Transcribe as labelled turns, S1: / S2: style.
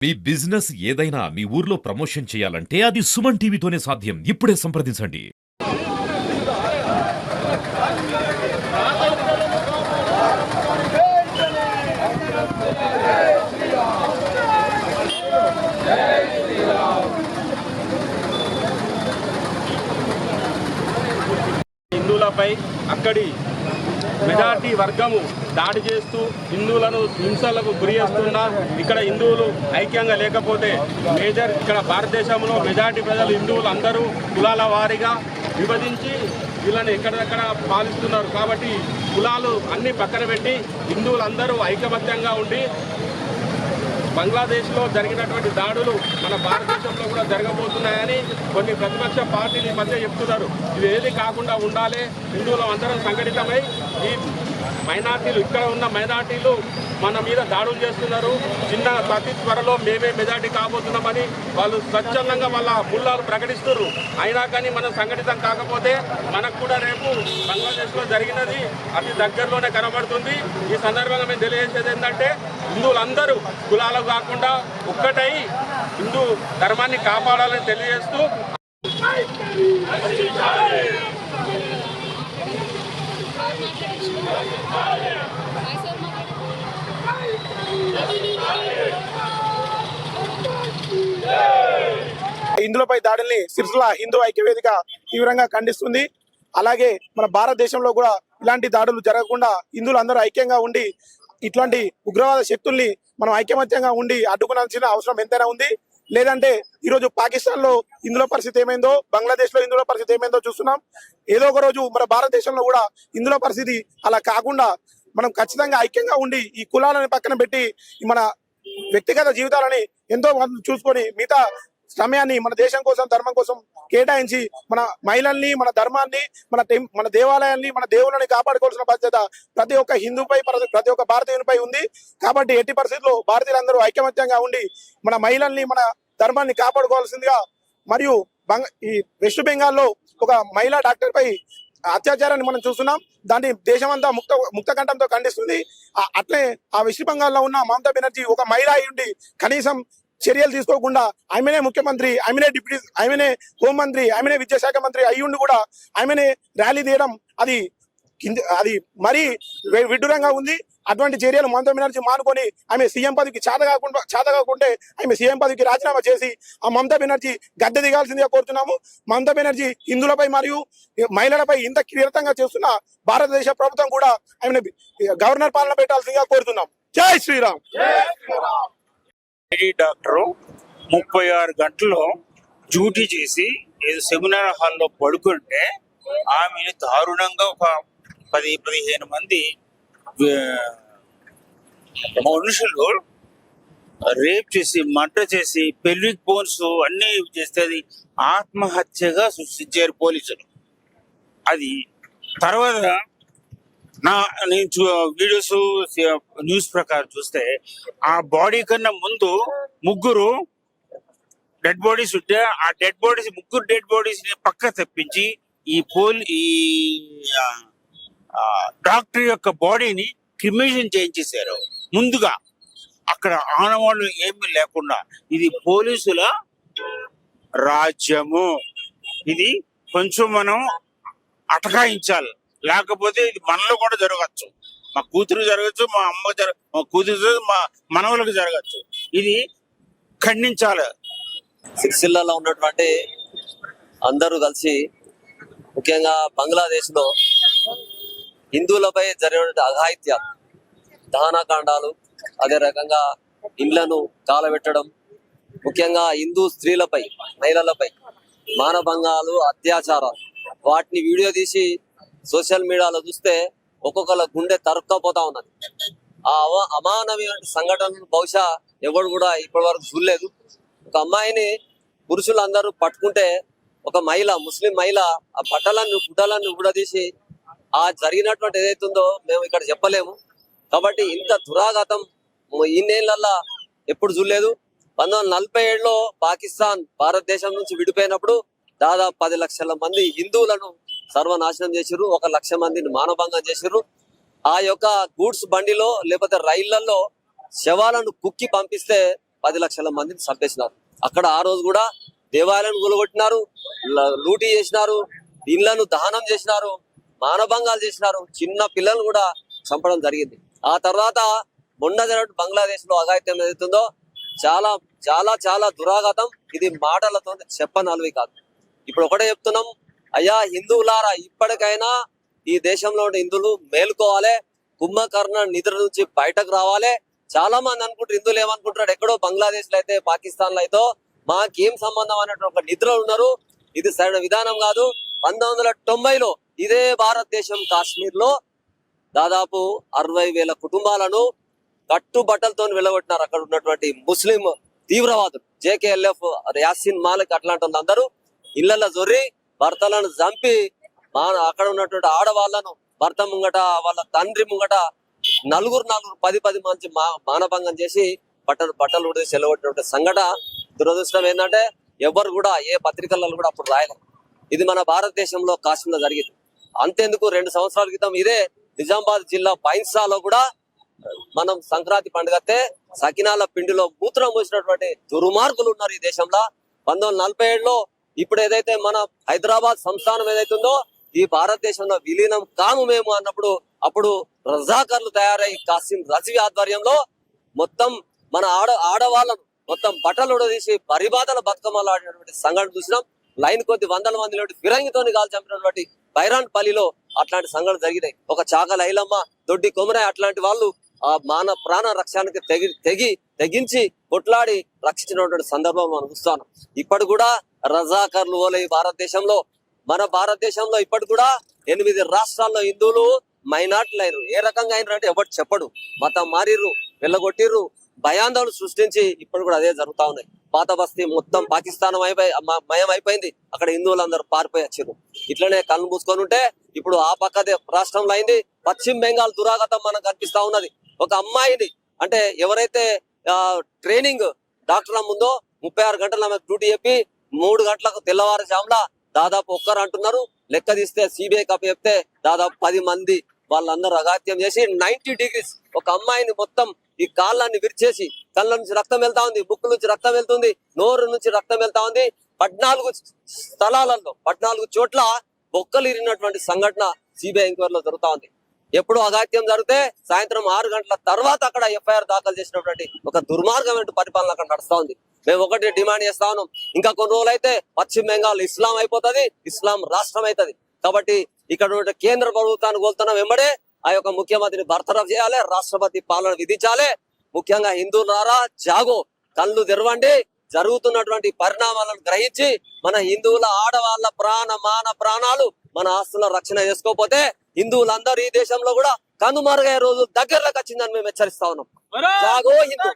S1: మీ business ఏదైనా మీ ఊర్లో promotion చేయాలంటే అది సుమన్ టీవీతోనే సాధ్యం. ఇప్పుడే సంప్రదించండి.
S2: హిందువులపై అక్కడి మెజార్టీ వర్గము దాడి చేస్తూ హిందువులను హింసలకు గురి చేస్తున్నా ఇక్కడ హిందువులు ఐక్యంగా లేకపోతే ఇక్కడ భారతదేశంలో మెజార్టీ ప్రజలు హిందువులు అందరూ కులాల వారీగా విభజించి వీళ్ళని ఎక్కడెక్కడ పాలిస్తున్నారు. కాబట్టి కులాలు అన్ని పక్కన పెట్టి హిందువులందరూ ఐకమత్యంగా ఉండి బంగ్లాదేశ్లో జరిగినటువంటి దాడులు మన భారతదేశంలో కూడా జరగబోతున్నాయని కొన్ని ప్రతిపక్ష పార్టీలు ఈ మధ్య చెప్తున్నారు. ఇది ఏది కాకుండా ఉండాలి. హిందువులు అందరం సంఘటితమై ఈ మైనార్టీలు ఇక్కడ ఉన్న మైనార్టీలు మన మీద దాడులు చేస్తున్నారు. అతి త్వరలో మేమే మెజార్టీ కాబోతున్నామని వాళ్ళు స్వచ్ఛందంగా వాళ్ళ ముల్లాలు ప్రకటిస్తున్నారు. అయినా కానీ మనం సంఘటితం కాకపోతే మనకు కూడా రేపు బంగ్లాదేశ్లో జరిగినది అతి దగ్గరలోనే కనబడుతుంది. ఈ సందర్భంగా మేము తెలియజేసేది ఏంటంటే హిందువులందరూ కులాలు కాకుండా ఒక్కటై హిందూ ధర్మాన్ని కాపాడాలని తెలియజేస్తూ
S3: హిందువులపై దాడుల్ని సిరిసిల్ల హిందూ ఐక్యవేదిక తీవ్రంగా ఖండిస్తుంది. అలాగే మన భారతదేశంలో కూడా ఇలాంటి దాడులు జరగకుండా హిందువులు అందరూ ఐక్యంగా ఉండి ఇట్లాంటి ఉగ్రవాద శక్తుల్ని మనం ఐకమత్యంగా ఉండి అడ్డుకోవాల్సిన అవసరం ఎంతైనా ఉంది. లేదంటే ఈరోజు పాకిస్తాన్ లో హిందువుల పరిస్థితి ఏమైందో, బంగ్లాదేశ్ లో హిందువుల పరిస్థితి ఏమైందో చూస్తున్నాం. ఏదో ఒక రోజు మన భారతదేశంలో కూడా హిందువుల పరిస్థితి అలా కాకుండా మనం ఖచ్చితంగా ఐక్యంగా ఉండి ఈ కులాలను పక్కన పెట్టి మన వ్యక్తిగత జీవితాలని ఎంతో చూసుకొని మిగతా సమయాన్ని మన దేశం కోసం ధర్మం కోసం కేటాయించి మన మహిళల్ని, మన ధర్మాన్ని, మన దేవాలయాన్ని, మన దేవుళ్ళని కాపాడుకోవాల్సిన బాధ్యత ప్రతి ఒక్క హిందూపై, ప్రతి ఒక్క భారతీయునిపై ఉంది. కాబట్టి ఎట్టి పరిస్థితుల్లో భారతీయులందరూ ఐకమత్యంగా ఉండి మన మహిళల్ని, మన ధర్మాన్ని కాపాడుకోవాల్సిందిగా మరియు ఈ వెస్ట్ బెంగాల్లో ఒక మహిళా డాక్టర్ పై అత్యాచారాన్ని మనం చూస్తున్నాం. దాన్ని దేశమంతా ముక్త కంఠంతో ఖండిస్తుంది. అట్లే ఆ వెస్ట్ బెంగాల్లో ఉన్న మమతా బెనర్జీ ఒక మహిళ అయి ఉండి కనీసం చర్యలు తీసుకోకుండా ఆమెనే ముఖ్యమంత్రి, ఆమెనే డిప్యూటీ, ఆమెనే హోంమంత్రి, ఆమెనే విద్యాశాఖ మంత్రి అయ్యుండి కూడా ఆమెనే ర్యాలీ తీయడం అది మరీ విడ్డూరంగా ఉంది. అటువంటి చర్యలు మమతా బెనర్జీ మానుకొని ఆమె సీఎం పదవికి చేత కాకుంటే ఆమె సీఎం పదవికి రాజీనామా చేసి ఆ మమతా బెనర్జీ గద్దె దిగాల్సిందిగా కోరుతున్నాము. మమతా బెనర్జీ హిందువులపై మరియు మహిళలపై ఇంత కీలకంగా చేస్తున్న భారతదేశ ప్రభుత్వం కూడా ఆమెను గవర్నర్ పాలన పెట్టాల్సిందిగా కోరుతున్నాం. జై శ్రీరామ్.
S4: డాక్టరు 36 గంటలు డ్యూటీ చేసి సెమినార్ హాల్లో పడుకుంటే ఆమెను దారుణంగా ఒక 10-15 మంది మనుషులు రేప్ చేసి, మర్డర్ చేసి, పెల్విక్ బోన్స్ అన్ని చేస్తే అది ఆత్మహత్యగా సృష్టించారు పోలీసులు. అది తర్వాత నేను వీడియోస్, న్యూస్ ప్రకారం చూస్తే ఆ బాడీ కన్నా ముందు 3 డెడ్ బాడీస్ ఉంటే ఆ డెడ్ బాడీస్ 3 డెడ్ బాడీస్ ని పక్క తెప్పించి ఈ డాక్టర్ యొక్క బాడీని క్రిమేషన్ చేయించేశారు ముందుగా. అక్కడ ఆనవాళ్ళు ఏమీ లేకుండా. ఇది పోలీసుల రాజ్యము. ఇది కొంచెం మనం అటకాయించాలి. లేకపోతే ఇది మనలో కూడా జరగచ్చు. మా కూతురు జరగచ్చు, మా కూతురు, మా మనవలకు జరగచ్చు. ఇది ఖండించాలి.
S5: సిరిసిల్లలో ఉన్నటువంటి అందరూ కలిసి ముఖ్యంగా బంగ్లాదేశ్ లో హిందువులపై జరిగిన అఘాయిత్యాలు, దహనకాండాలు, అదే రకంగా ఇండ్లను కాలబెట్టడం, ముఖ్యంగా హిందూ స్త్రీలపై, మహిళలపై మానభంగాలు, అత్యాచారాలు, వాటిని వీడియో తీసి సోషల్ మీడియాలో చూస్తే ఒక్కొక్కళ్ళ గుండె తరుక్కపోతా ఉన్నది. ఆ అమానవీయ సంఘటనలు బహుశా ఎవరు కూడా ఇప్పటి వరకు చూడలేదు. ఒక అమ్మాయిని పురుషులందరూ పట్టుకుంటే ఒక మహిళ, ముస్లిం మహిళ ఆ గుడ్డలన్నీ ఊడదీసి ఆ జరిగినటువంటి ఏదైతుందో మేము ఇక్కడ చెప్పలేము. కాబట్టి ఇంత దురాఘాతం ఇన్నేళ్లలో ఎప్పుడు చూడలేదు. 1947లో పాకిస్తాన్ భారతదేశం నుంచి విడిపోయినప్పుడు దాదాపు 10 లక్షల మంది హిందువులను సర్వనాశనం చేసిర్రు. 1 లక్ష మందిని మానభంగం చేసిర్రు. ఆ యొక్క గూడ్స్ బండిలో లేకపోతే రైళ్లలో శవాలను కుక్కి పంపిస్తే 10 లక్షల మందిని చంపేసినారు. అక్కడ ఆ రోజు కూడా దేవాలయాన్ని కూలగొట్టినారు, లూటీ చేసినారు, ఇళ్లను దహనం చేసినారు, మానభంగాలు చేసినారు, చిన్న పిల్లలు కూడా చంపడం జరిగింది. ఆ తర్వాత మొన్న జరిగిన బంగ్లాదేశ్ లో అఘాయిత్యం ఏదైతుందో చాలా చాలా చాలా దురాఘాతం. ఇది మాటలతో చెప్పనలవి కాదు. ఇప్పుడు ఒకటే చెప్తున్నాం, అయ్యా హిందువులారా, ఇప్పటికైనా ఈ దేశంలో హిందువులు మేలుకోవాలి, కుంభకర్ణ నిద్ర నుంచి బయటకు రావాలి. చాలా మంది అనుకుంటారు, హిందువులు ఏమనుకుంటారు, ఎక్కడో బంగ్లాదేశ్ లో అయితే పాకిస్తాన్ లో అయితే మాకేం సంబంధం అనేటువంటి ఒక నిద్రలు ఉన్నారు. ఇది సరైన విధానం కాదు. 1990లో ఇదే భారతదేశం కాశ్మీర్ లో దాదాపు 60,000 కుటుంబాలను కట్టుబట్టలతో వెళ్ళగొట్టినారు. అక్కడ ఉన్నటువంటి ముస్లిం తీవ్రవాదులు, జేకేఎల్ఎఫ్, యాసిన్ మాలిక్ అట్లాంటి వాళ్ళందరూ ఇళ్లలో జొర్రి భర్తలను చంపి అక్కడ ఉన్నటువంటి ఆడవాళ్లను భర్త ముంగట వాళ్ళ తండ్రి ముంగట నలుగురు 10 మంది మానభంగం చేసి బట్టలు ఉడిసి వెళ్ళగొట్టినటువంటి సంఘటన దురదృష్టం. ఏంటంటే ఎవరు కూడా ఏ పత్రికలలో కూడా అప్పుడు రాయలేదు. ఇది మన భారతదేశంలో కాశ్మీర్లో జరిగింది. అంతేందుకు 2 సంవత్సరాల క్రితం ఇదే నిజామాబాద్ జిల్లా పైన్సాలో కూడా మనం సంక్రాంతి పండుగతే సకినాల పిండిలో మూత్రం పోసినటువంటి దుర్మార్గులు ఉన్నారు ఈ దేశంలో. 1947లో ఇప్పుడు ఏదైతే మన హైదరాబాద్ సంస్థానం ఏదైతుందో ఈ భారతదేశంలో విలీనం కాము మేము అన్నప్పుడు అప్పుడు రజాకర్లు తయారై కాసిం రజవి ఆధ్వర్యంలో మొత్తం మన ఆడవాళ్ళను మొత్తం బట్టలు ఉడదీసి పరిబాధల బతుకమ్మలు ఆడినటువంటి సంఘటన చూసినాం. లైన్ కొద్ది 100 మంది ఫిరంగితోని కాల్ చంపినటువంటి బైరాన్ పల్లిలో అట్లాంటి సంఘటన జరిగినాయి. ఒక చాకల ఐలమ్మ, దొడ్డి కొమరాయ్ అట్లాంటి వాళ్ళు ఆ ప్రాణ రక్షణకి తెగించి కొట్లాడి రక్షించినటువంటి సందర్భం మనం చూస్తాను. ఇప్పటి కూడా రజాకర్లు ఓలే భారతదేశంలో, మన భారతదేశంలో ఇప్పటి కూడా 8 రాష్ట్రాల్లో హిందువులు మైనార్టీలు అయినరు. ఏ రకంగా అయినారంటే ఎవరు చెప్పడు. మతం మారిర్రు, వెళ్ళగొట్టిర్రు, భయాందోళన సృష్టించి ఇప్పుడు కూడా అదే జరుగుతా ఉన్నాయి. పాత బస్తీ మొత్తం పాకిస్తాన్ మయం అయిపోయింది. అక్కడ హిందువులందరూ పారిపోయి వచ్చారు. ఇట్లనే కళ్ళు మూసుకొని ఉంటే ఇప్పుడు ఆ పక్కదే రాష్ట్రంలో అయింది. పశ్చిమ బెంగాల్ దురాగతం మనకు కనిపిస్తా ఉన్నది. ఒక అమ్మాయిని అంటే ఎవరైతే ట్రైనింగ్ డాక్టర్ ముందో 36 గంటలు ఆమె డ్యూటీ చెప్పి 3 గంటలకు తెల్లవారుజామున దాదాపు ఒక్కరు అంటున్నారు, లెక్క తీస్తే సిబిఐ కప్ చెప్తే దాదాపు 10 మంది వాళ్ళందరూ అఘాత్యం చేసి 90 డిగ్రీస్ ఒక అమ్మాయిని మొత్తం ఈ కాళ్ళని విరిచేసి కళ్ళ నుంచి రక్తం వెళ్తా ఉంది, ముక్కు నుంచి రక్తం వెళ్తుంది, నోరు నుంచి రక్తం వెళ్తా ఉంది. 14 స్థలాలలో 14 చోట్ల బొక్కలు ఇరిగినటువంటి సంఘటన సిబిఐ ఎంక్వైరీలో జరుగుతా ఉంది. ఎప్పుడు అఘాత్యం జరిగితే సాయంత్రం 6 గంటల తర్వాత అక్కడ ఎఫ్ఐఆర్ దాఖలు చేసినటువంటి ఒక దుర్మార్గమైన పరిపాలన అక్కడ నడుస్తా ఉంది. మేము ఒకటి డిమాండ్ చేస్తా ఉన్నాం, ఇంకా కొన్ని రోజులు అయితే పశ్చిమ బెంగాల్ ఇస్లాం అయిపోతుంది, ఇస్లాం రాష్ట్రం అవుతుంది. కాబట్టి ఇక్కడ కేంద్ర ప్రభుత్వాన్ని కోల్తున్నాం. వెంబడే ఆ యొక్క ముఖ్యమంత్రిని బర్తరఫ్ చేయాలి, రాష్ట్రపతి పాలన విధించాలి. ముఖ్యంగా హిందువులారా జాగో, కళ్ళు తెరవండి. జరుగుతున్నటువంటి పరిణామాలను గ్రహించి మన హిందువుల ఆడవాళ్ళ ప్రాణాలు మన ఆస్తుల రక్షణ చేసుకోకపోతే హిందువులందరూ ఈ దేశంలో కూడా కనుమరుగయ్యే రోజు దగ్గరలోకి వచ్చిందని మేము హెచ్చరిస్తా ఉన్నాం. జాగో హిందూ.